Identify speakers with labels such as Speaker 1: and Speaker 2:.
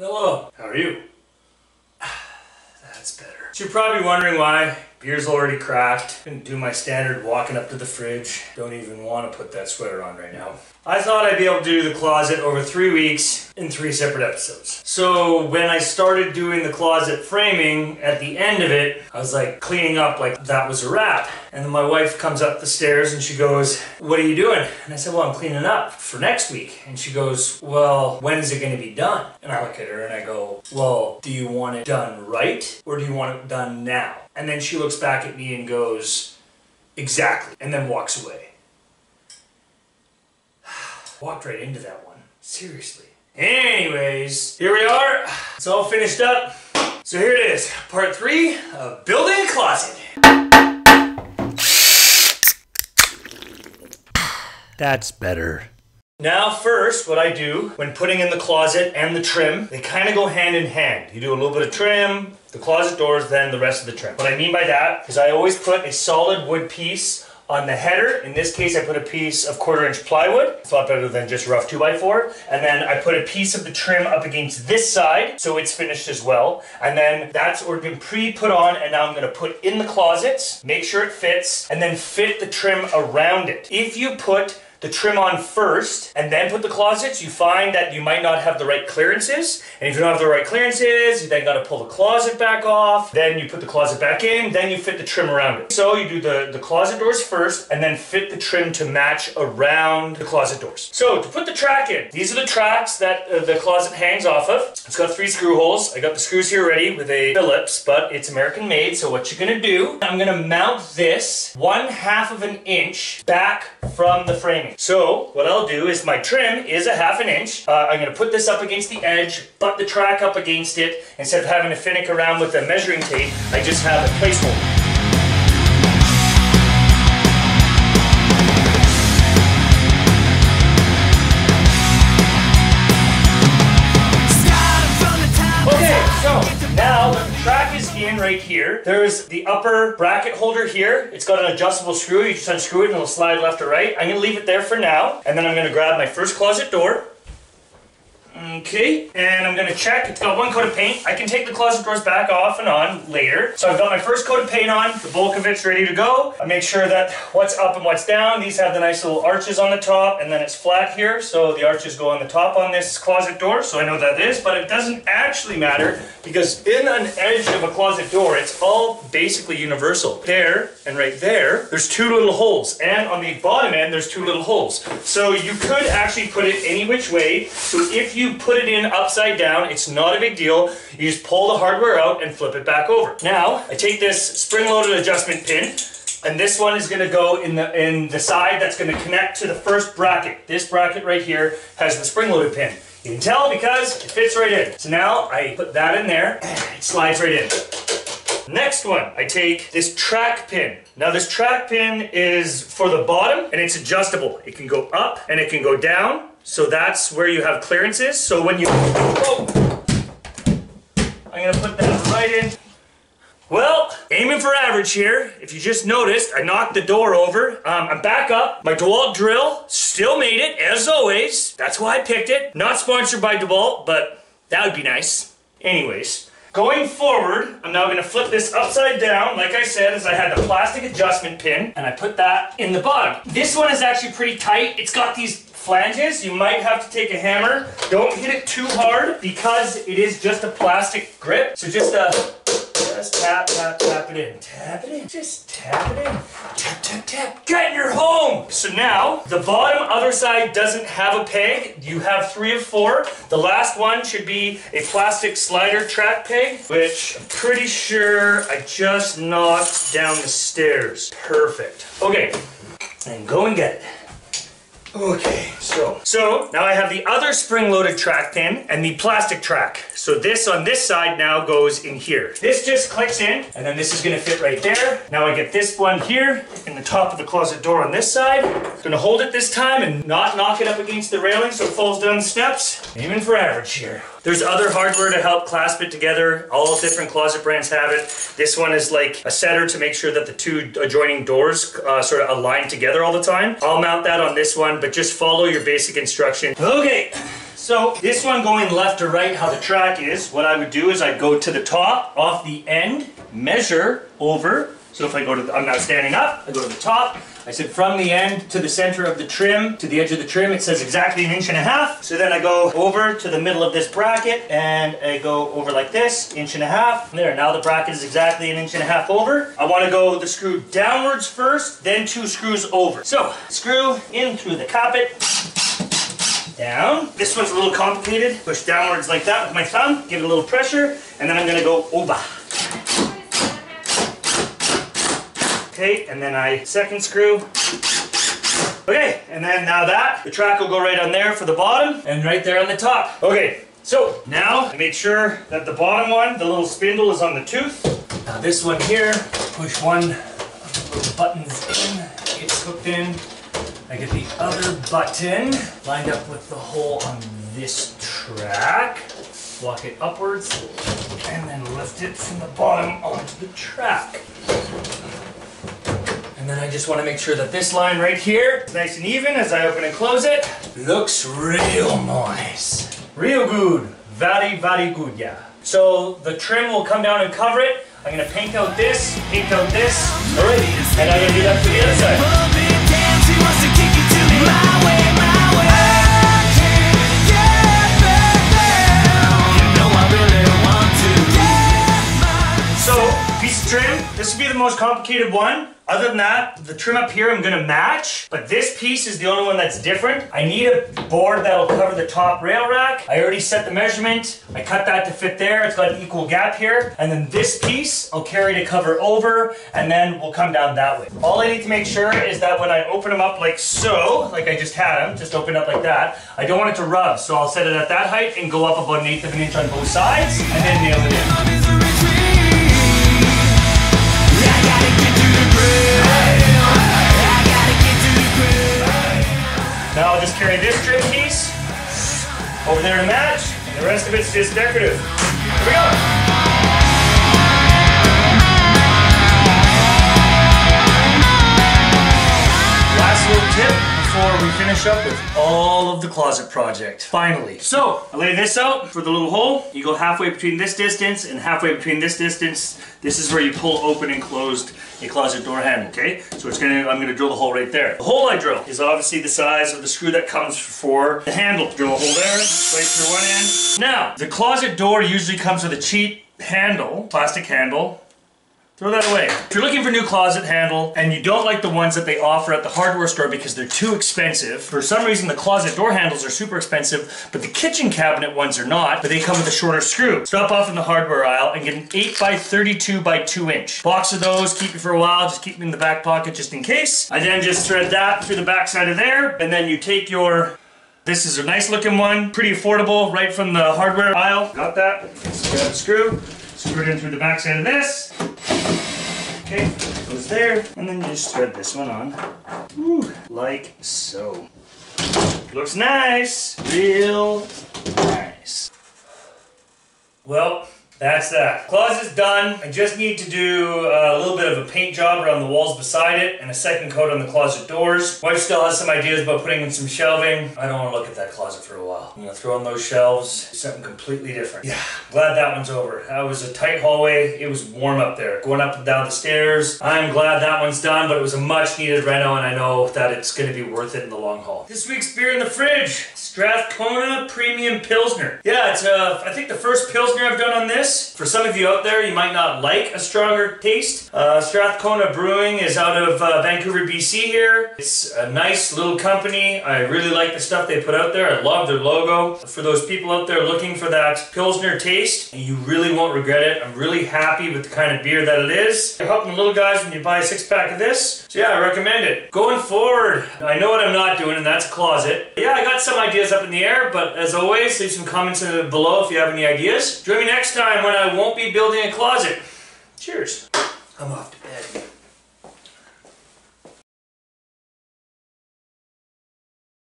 Speaker 1: Hello, how are you? That's better. So you're probably wondering why beer's already cracked. Couldn't do my standard walking up to the fridge. Don't even want to put that sweater on right now. I thought I'd be able to do the closet over 3 weeks in 3 separate episodes. So when I started doing the closet framing, at the end of it, I was like cleaning up like that was a wrap. And then my wife comes up the stairs and she goes, "What are you doing?" And I said, "Well, I'm cleaning up for next week." And she goes, "Well, when is it going to be done?" And I look at her and I go, "Well, do you want it done right or do you want it done now?" And then she looks back at me and goes, "Exactly," and then walks away. Walked right into that one. Seriously. Anyways, here we are. It's all finished up. So here it is, part 3 of building a closet. That's better. Now first, what I do when putting in the closet and the trim, they kind of go hand in hand. You do a little bit of trim, the closet doors, then the rest of the trim. What I mean by that is I always put a solid wood piece on the header. In this case, I put a piece of 1/4-inch plywood. It's a lot better than just rough 2x4. And then I put a piece of the trim up against this side, so it's finished as well. And then that's already been pre-put on, and now I'm gonna put in the closets, make sure it fits, and then fit the trim around it. If you put the trim on first and then put the closets, you find that you might not have the right clearances. And if you don't have the right clearances, you then gotta pull the closet back off, then you put the closet back in, then you fit the trim around it. So you do the closet doors first and then fit the trim to match around the closet doors. So to put the track in, these are the tracks that the closet hangs off of. It's got 3 screw holes. I got the screws here ready with a Phillips, but it's American made. So what you're gonna do, I'm gonna mount this 1/2 of an inch back from the framing. So what I'll do is my trim is a 1/2 inch. I'm going to put this up against the edge, butt the track up against it. Instead of having to finick around with a measuring tape, I just have a placeholder. Now that the track is in right here, there's the upper bracket holder here. It's got an adjustable screw. You just unscrew it and it'll slide left or right. I'm going to leave it there for now. And then I'm going to grab my first closet door. Okay, and I'm going to check. It's got 1 coat of paint. I can take the closet doors back off and on later. So I've got my first coat of paint on. The bulk of it's ready to go. I make sure that what's up and what's down. These have the nice little arches on the top, and then it's flat here. So the arches go on the top on this closet door. So I know that is, but it doesn't actually matter because in an edge of a closet door, it's all basically universal. There and right there, there's 2 little holes. And on the bottom end, there's 2 little holes. So you could actually put it any which way. So if you put it in upside down, it's not a big deal. You just pull the hardware out and flip it back over. Now, I take this spring-loaded adjustment pin, and this one is going to go in the side that's going to connect to the first bracket. This bracket right here has the spring-loaded pin. You can tell because it fits right in. So now I put that in there, and it slides right in. Next one, I take this track pin. Now this track pin is for the bottom, and it's adjustable. It can go up and it can go down. So that's where you have clearances. So when you, I'm gonna put that right in. Well, aiming for average here. If you just noticed, I knocked the door over. I'm back up. My DeWalt drill still made it, as always. That's why I picked it. Not sponsored by DeWalt, but that would be nice. Anyways, going forward, I'm now gonna flip this upside down. Like I said, as I had the plastic adjustment pin, and I put that in the bottom. This one is actually pretty tight. It's got these flanges. You might have to take a hammer. Don't hit it too hard because it is just a plastic grip. So just tap, tap, tap it in. Tap it in. Just tap it in. Tap, tap, tap. Get in your home! So now, the bottom other side doesn't have a peg. You have 3 of 4. The last one should be a plastic slider track peg, which I'm pretty sure I just knocked down the stairs. Perfect. Okay, and go and get it. Okay, so now I have the other spring-loaded track pin and the plastic track. So this on this side now goes in here. This just clicks in, and then this is gonna fit right there. Now I get this one here in the top of the closet door on this side. Gonna hold it this time and not knock it up against the railing so it falls down the steps. Aiming for average here. There's other hardware to help clasp it together. All different closet brands have it. This one is like a setter to make sure that the 2 adjoining doors sort of align together all the time. I'll mount that on this one, but just follow your basic instruction. Okay, so So this one going left to right, how the track is, what I would do is I'd go to the top, off the end, measure over. So if I go to, I'm now standing up, I go to the top. I said from the end to the center of the trim, to the edge of the trim, it says exactly 1.5 inches. So then I go over to the middle of this bracket and I go over like this, 1.5 inches. There, now the bracket is exactly 1.5 inches over. I want to go the screw downwards first, then 2 screws over. So, screw in through the carpet, down. This one's a little complicated. Push downwards like that with my thumb, give it a little pressure, and then I'm gonna go over. Okay, and then I second screw. Okay, and then now that, the track will go right on there for the bottom, and right there on the top. Okay, so now I make sure that the bottom one, the little spindle, is on the tooth. Now this one here, push one of the little buttons in, it's hooked in. I get the other button lined up with the hole on this track. Walk it upwards, and then lift it from the bottom onto the track. And then I just want to make sure that this line right here is nice and even as I open and close it. Looks real nice. Real good. Very, very good, yeah. So the trim will come down and cover it. I'm going to paint out this. Alright, and I'm going to do that to the other side. So, piece of trim, this would be the most complicated one. Other than that, the trim up here I'm gonna match, but this piece is the only one that's different. I need a board that'll cover the top rail rack. I already set the measurement. I cut that to fit there. It's got an equal gap here. And then this piece I'll carry to cover over, and then we'll come down that way. All I need to make sure is that when I open them up like so, like I just had them, just open up like that, I don't want it to rub. So I'll set it at that height and go up about 1/8 of an inch on both sides, and then nail it in. Now I'll just carry this trim piece over there to match, and the rest of it's just decorative. Here we go! Last little tip before we finish up with all of the closet project. Finally. So, I lay this out for the little hole. You go halfway between this distance and halfway between this distance. This is where you pull open and closed a closet door handle, okay? So I'm gonna drill the hole right there. The hole I drill is obviously the size of the screw that comes for the handle. Drill a hole there, right through one end. Now, the closet door usually comes with a cheap handle, plastic handle. Throw that away. If you're looking for a new closet handle and you don't like the ones that they offer at the hardware store because they're too expensive, for some reason the closet door handles are super expensive, but the kitchen cabinet ones are not, but they come with a shorter screw. Stop off in the hardware aisle and get an 8x32 by 2 inch. Box of those, keep you for a while, just keep them in the back pocket just in case. I then just thread that through the back side of there, and then you take your, this is a nice looking one, pretty affordable, right from the hardware aisle. Got that, just grab the screw, screw it in through the back side of this. Okay, goes there, and then you just thread this one on. Woo, like so. Looks nice, real nice. Well, that's that. Closet's done. I just need to do a little bit of a paint job around the walls beside it and a second coat on the closet doors. Wife still has some ideas about putting in some shelving. I don't want to look at that closet for a while. I'm gonna throw in those shelves, something completely different. Yeah, glad that one's over. That was a tight hallway. It was warm up there, going up and down the stairs. I'm glad that one's done, but it was a much needed reno, and I know that it's gonna be worth it in the long haul. This week's beer in the fridge, Strathcona Premium Pilsner. Yeah, it's I think the first Pilsner I've done on this. For some of you out there, you might not like a stronger taste. Strathcona Brewing is out of Vancouver BC here. It's a nice little company. I really like the stuff they put out there. I love their logo. For those people out there looking for that Pilsner taste, you really won't regret it. I'm really happy with the kind of beer that it is. You're helping the little guys when you buy a 6-pack of this. So yeah, I recommend it. Going forward, I know what I'm not doing, and that's closet. Yeah, I got some ideas up in the air, but as always, leave some comments below if you have any ideas. Join me next time when I won't be building a closet. Cheers. I'm off to bed.